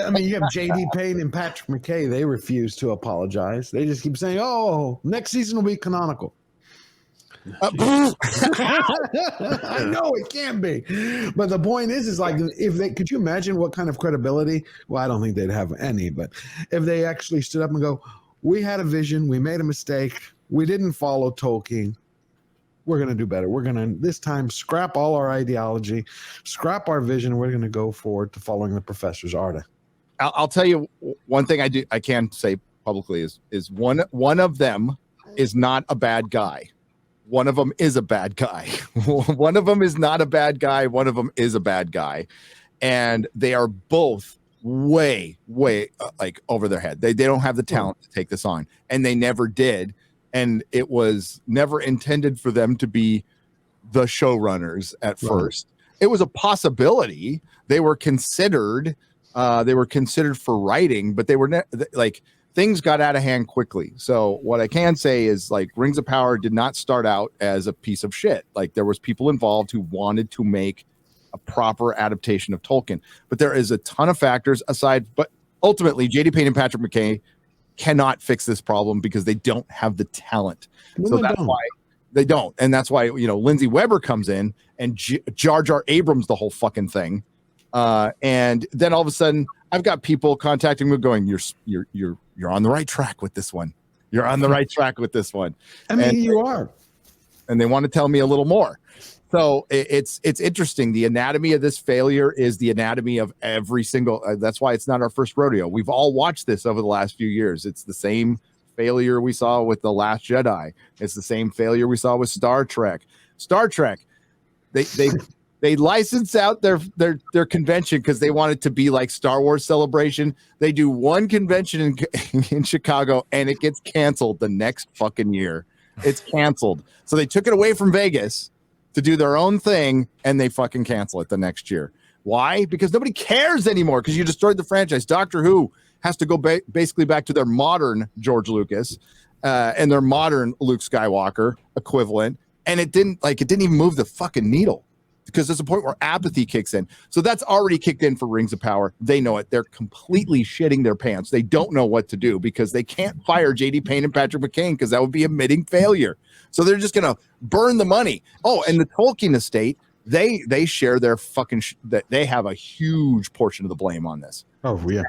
I mean, you have J.D. Payne and Patrick McKay. They refuse to apologize. They just keep saying, "Oh, next season will be canonical." I know it can be, but the point is like, if they could, you imagine what kind of credibility? Well, I don't think they'd have any, but if they actually stood up and go, "We had a vision, we made a mistake, we didn't follow Tolkien. We're going to do better. We're going to this time scrap all our ideology, scrap our vision. And we're going to go forward to following the professor's art." I'll tell you one thing I can say publicly is one of them is not a bad guy. One of them is a bad guy. One of them is not a bad guy. One of them is a bad guy. And they are both way like over their head. They don't have the talent to take this on, and they never did. And it was never intended for them to be the showrunners at first. It was a possibility. They were considered for writing, but they were like, things got out of hand quickly. So what I can say is, like, Rings of Power did not start out as a piece of shit. Like, there was people involved who wanted to make a proper adaptation of Tolkien, but there is a ton of factors aside. But ultimately, J.D. Payne and Patrick McKay cannot fix this problem because they don't have the talent. So that's why they don't. And that's why, Lindsay Weber comes in and Jar Jar Abrams the whole fucking thing. And then all of a sudden I've got people contacting me going, you're on the right track with this one. You're on the right track with this one. I mean, you are. And they want to tell me a little more. So it's interesting. The anatomy of this failure is the anatomy of every single. That's why it's not our first rodeo. We've all watched this over the last few years. It's the same failure we saw with The Last Jedi. It's the same failure we saw with Star Trek. Star Trek, they license out their convention because they want it to be like Star Wars Celebration. They do one convention in Chicago and it gets canceled the next fucking year. It's canceled. So they took it away from Vegas to do their own thing, and they fucking cancel it the next year. Why? Because nobody cares anymore, because you destroyed the franchise. Doctor Who has to go basically back to their modern George Lucas and their modern Luke Skywalker equivalent, and it didn't even move the fucking needle, because there's a point where apathy kicks in. So that's already kicked in for Rings of Power. They know it. They're completely shitting their pants. They don't know what to do because they can't fire J.D. Payne and Patrick McKay because that would be admitting failure. So they're just going to burn the money. Oh, and the Tolkien estate, they share their fucking that they have a huge portion of the blame on this. Oh, yeah.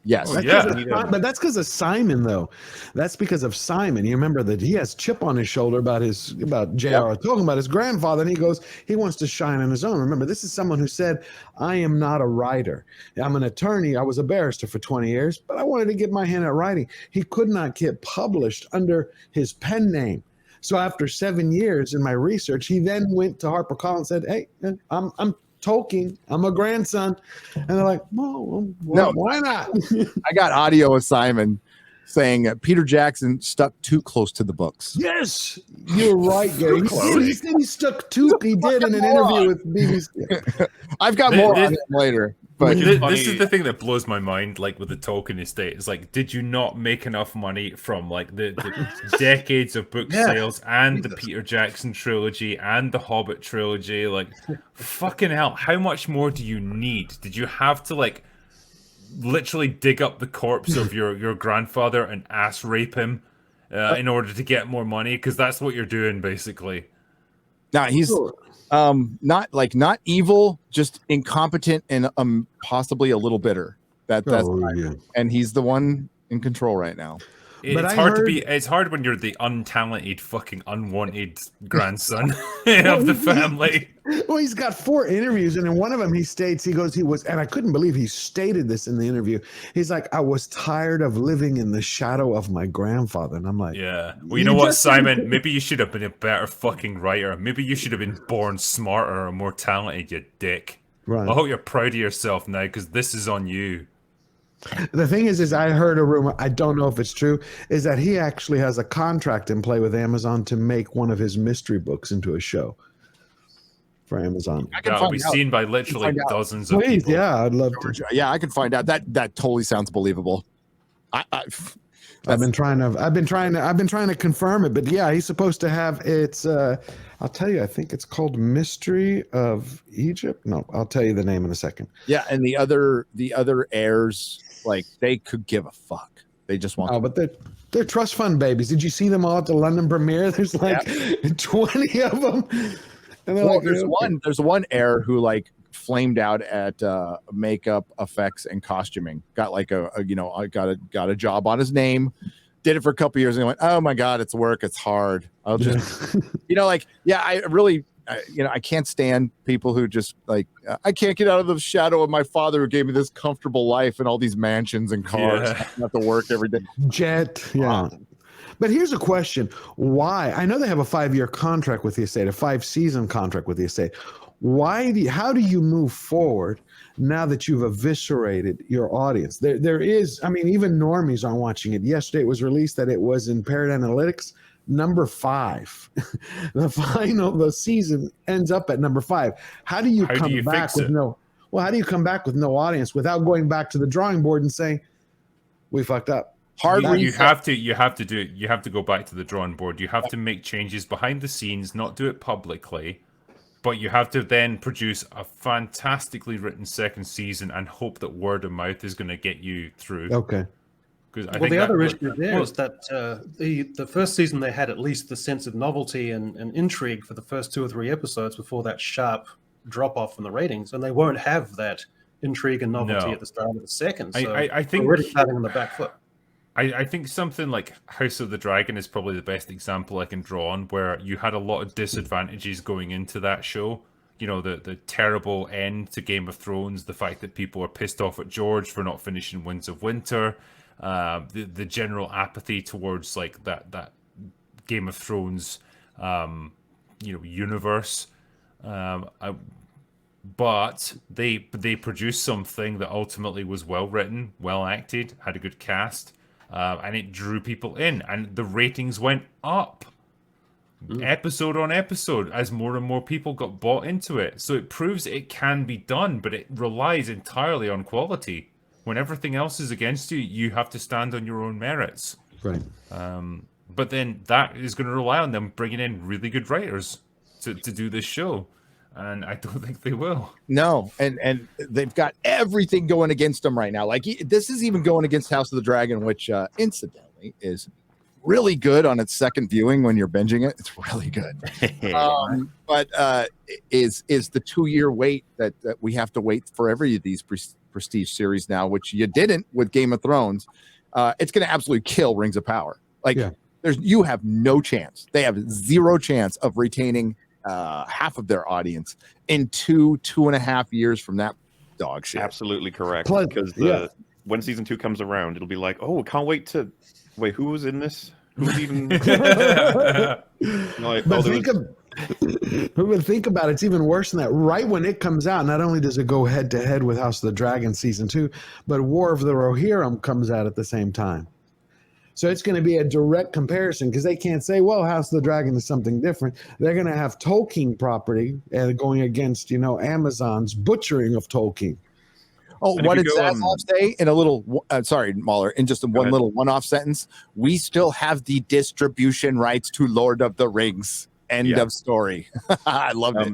Yes. But that's because of Simon, though. That's because of Simon. You remember that he has chip on his shoulder about J.R.R. talking about his grandfather, and he wants to shine on his own. Remember, this is someone who said, "I am not a writer. I'm an attorney. I was a barrister for 20 years, but I wanted to get my hand at writing." He could not get published under his pen name. So after 7 years in my research, he then went to HarperCollins and said, "Hey, I'm Tolkien. I'm a grandson." And they're like, "Well, why not?" I got audio of Simon saying Peter Jackson stuck too close to the books. Yes, you're right, Gary. He said he stuck too. He did in an interview with BBC. I've got more on him later. But this is the thing that blows my mind, like with the Tolkien estate. It's like, did you not make enough money from like the decades of book sales and the Peter Jackson trilogy and the Hobbit trilogy? Like, fucking hell, how much more do you need? Did you have to like literally dig up the corpse of your grandfather and ass rape him in order to get more money? Because that's what you're doing, basically. Now he's not evil, just incompetent and possibly a little bitter. And he's the one in control right now. It's hard when you're the untalented, fucking unwanted grandson of the family. Well, he's got 4 interviews, and in one of them he states, he was, and I couldn't believe he stated this in the interview. He's like, "I was tired of living in the shadow of my grandfather." And I'm like, yeah. Well, you know what, Simon? Maybe you should have been a better fucking writer. Maybe you should have been born smarter or more talented, you dick. Right. I hope you're proud of yourself now, because this is on you. The thing is I heard a rumor, I don't know if it's true, is that he actually has a contract in play with Amazon to make one of his mystery books into a show for Amazon. That'll be seen by literally dozens of people. Yeah, I'd love to. Yeah, I can find out. That totally sounds believable. I've been trying to confirm it, but yeah, he's supposed to have I'll tell you, I think it's called Mystery of Egypt. No, I'll tell you the name in a second. Yeah, and the other heirs, like, they could give a fuck. They just want. Oh, but they're trust fund babies. Did you see them all at the London premiere? There's like 20 of them. And well, there's one heir who like flamed out at makeup, effects, and costuming. Got like got a job on his name. Did it for a couple years and went, oh my God, it's work. It's hard. I'll just, I really, I can't stand people who just like, I can't get out of the shadow of my father who gave me this comfortable life and all these mansions and cars. I have to work every day. Jet. Yeah. But here's a question. Why? I know they have a 5-year contract with the estate, a 5-season contract with the estate. How do you move forward now that you've eviscerated your audience? There is, I mean, even normies aren't watching it. Yesterday it was released that it was in Parrot Analytics, number 5. The season ends up at number 5. How do you come back with no audience without going back to the drawing board and saying, we fucked up? You have to go back to the drawing board. You have to make changes behind the scenes, not do it publicly. But you have to then produce a fantastically written second season and hope that word of mouth is going to get you through. Okay. The other issue there is that the first season they had at least the sense of novelty and intrigue for the first 2 or 3 episodes before that sharp drop off in the ratings, and they won't have that intrigue and novelty at the start of the second. So I think we're already starting on the back foot. I think something like House of the Dragon is probably the best example I can draw on, where you had a lot of disadvantages going into that show. You know, the terrible end to Game of Thrones, the fact that people are pissed off at George for not finishing Winds of Winter, the general apathy towards like that Game of Thrones, universe. But they produced something that ultimately was well written, well acted, had a good cast. And it drew people in, and the ratings went up episode on episode as more and more people got bought into it. So it proves it can be done, but it relies entirely on quality. When everything else is against you, you have to stand on your own merits. Right. But then that is going to rely on them bringing in really good writers to do this show. And I don't think they will. No, and they've got everything going against them right now. Like, this is even going against House of the Dragon, which incidentally is really good on its second viewing when you're binging it. It's really good. But is the 2-year wait that we have to wait for every of these prestige series now, which you didn't with Game of Thrones. It's going to absolutely kill Rings of Power. Like, you have no chance. They have zero chance of retaining half of their audience in 2.5 years from that dog shit. Absolutely correct. Because when season 2 comes around, it'll be like, oh, can't wait to wait. Who was in this? Who's even? Think about it, it's even worse than that. Right when it comes out, not only does it go head to head with House of the Dragon season 2, but War of the Rohirrim comes out at the same time. So it's going to be a direct comparison because they can't say, well, House of the Dragon is something different. They're going to have Tolkien property going against, Amazon's butchering of Tolkien. Oh, what did Zaslav say in a little, sorry, Mahler, in just one little one-off sentence? We still have the distribution rights to Lord of the Rings. End of story. I loved it.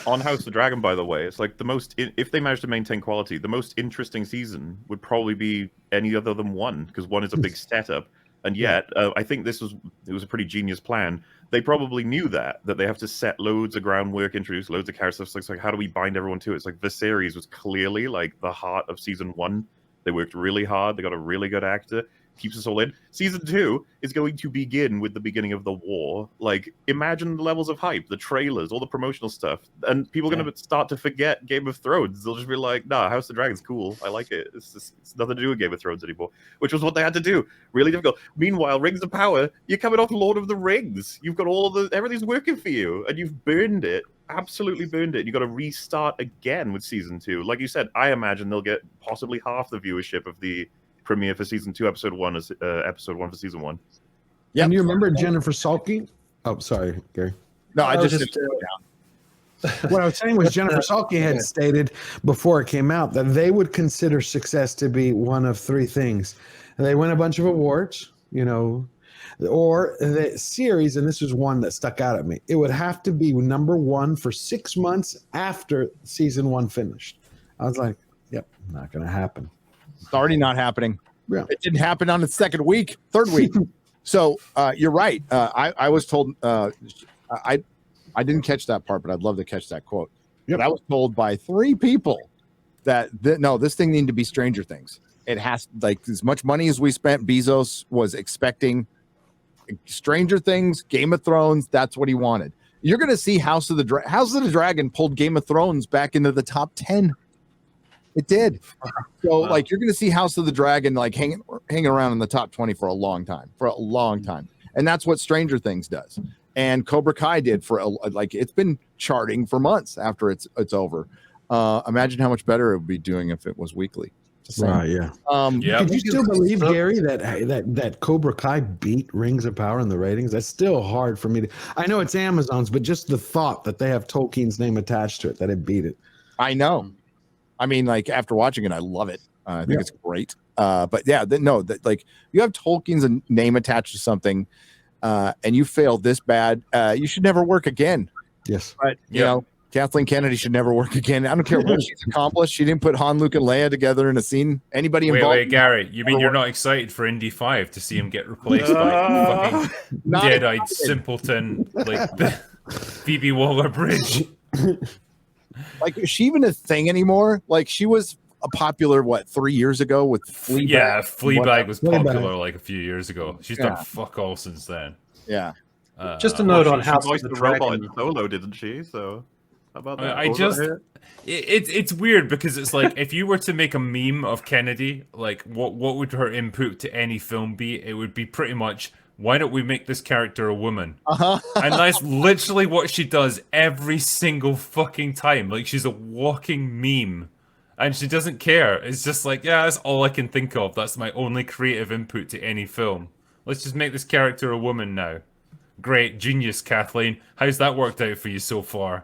On House of the Dragon, by the way, it's like the most, if they manage to maintain quality, the most interesting season would probably be any other than 1, because 1 is a big setup. And yet, I think it was a pretty genius plan. They probably knew that they have to set loads of groundwork, introduce loads of characters. It's like, how do we bind everyone to it? It's like Viserys was clearly like the heart of season 1. They worked really hard. They got a really good actor. Keeps us all in. Season 2 is going to begin with the beginning of the war. Like, imagine the levels of hype, the trailers, all the promotional stuff, and people are going to start to forget Game of Thrones. They'll just be like, nah, House of the Dragon's cool. I like it. It's nothing to do with Game of Thrones anymore, which was what they had to do. Really difficult. Meanwhile, Rings of Power, you're coming off Lord of the Rings. You've got everything's working for you, and you've burned it. Absolutely burned it. You got to restart again with season 2. Like you said, I imagine they'll get possibly half the viewership of the premiere for season 2, episode 1 is episode 1 for season 1. Yeah, and you remember Jennifer Salke? Oh, sorry, Gary. No, I just what I was saying was Jennifer Salke had stated before it came out that they would consider success to be one of 3 things. They win a bunch of awards, or the series, and this was one that stuck out at me. It would have to be number one for 6 months after season 1 finished. I was like, yep, not going to happen. It's already not happening. Yeah. It didn't happen on its third week. So you're right. I was told, I didn't catch that part, but I'd love to catch that quote. Yep. But I was told by 3 people that no, this thing needed to be Stranger Things. It has, like, as much money as we spent, Bezos was expecting Stranger Things, Game of Thrones. That's what he wanted. You're going to see House of the Dragon pulled Game of Thrones back into the top 10. It did. So, like, you're going to see House of the Dragon like hanging around in the top 20 for a long time, and that's what Stranger Things does. And Cobra Kai did it's been charting for months after it's over. Imagine how much better it would be doing if it was weekly. Right, yeah. Could you still believe, Gary, that Cobra Kai beat Rings of Power in the ratings? That's still hard for me to. I know it's Amazon's, but just the thought that they have Tolkien's name attached to it, that it beat it. I know. I mean, like, after watching it, I love it. I think it's great. But yeah, you have Tolkien's name attached to something, and you fail this bad, you should never work again. Yes. But you know, Kathleen Kennedy should never work again. I don't care what she's accomplished. She didn't put Han, Luke, and Leia together in a scene. Anybody involved? Wait, Gary, you mean you're not excited for Indy 5 to see him get replaced by fucking dead-eyed simpleton like Phoebe Waller-Bridge? Like, is she even a thing anymore? Like, she was a popular 3 years ago with Fleabag. Yeah, Fleabag was popular like a few years ago. She's done fuck all since then. Yeah. Just a note on House of the robot Dragon. in Solo, didn't she? So how about that? It's weird because it's like, if you were to make a meme of Kennedy, like, what would her input to any film be? It would be pretty much, why don't we make this character a woman? And that's literally what she does every single fucking time. Like, she's a walking meme. And she doesn't care. It's just like, yeah, that's all I can think of. That's my only creative input to any film. Let's just make this character a woman now. Great. Genius, Kathleen. How's that worked out for you so far?